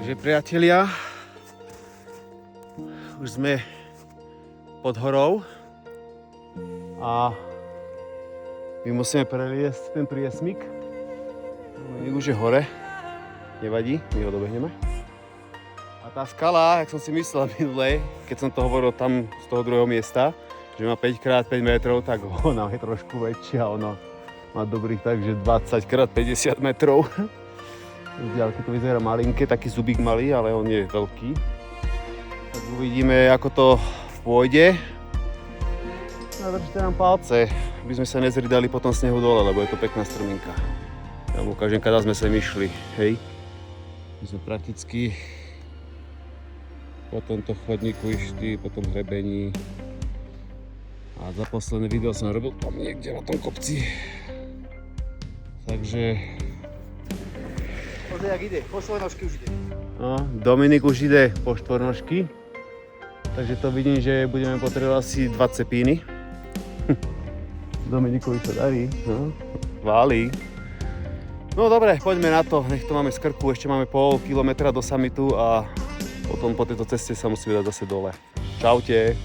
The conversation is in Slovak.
Takže priatelia, už sme pod horou a my musíme preliesť ten priesmik. Už je hore, nevadí, my ho dobehneme. A tá skala, jak som si myslel minule, keď som to hovoril tam z toho druhého miesta, že má 5x5 metrov, tak ona je trošku väčšia, ona má dobrých takže 20x50 metrov. Z diaľky to vyzerá malinké, taký zubík malý, ale on je veľký. Tak uvidíme, ako to pôjde. A držte nám palce, aby sme sa nezridali po tom snehu dole, lebo je to pekná strminka. Ja vám ukážem, kada sme sem išli, hej. My sme prakticky po tomto chodníku išli, po tom hrebení. A za posledné video som robil tam niekde na tom kopci. Takže... Pozri, jak ide, po štvornožky už ide. No, Dominik už ide po štvornožky. Takže to vidím, že budeme potrebovať asi 20 píny. Dominikovi sa darí, no. Válí. No dobre, poďme na to, nech to máme z krku, ešte máme pol kilometra do summitu a potom po tejto ceste sa musíme dať zase dole. Čaute.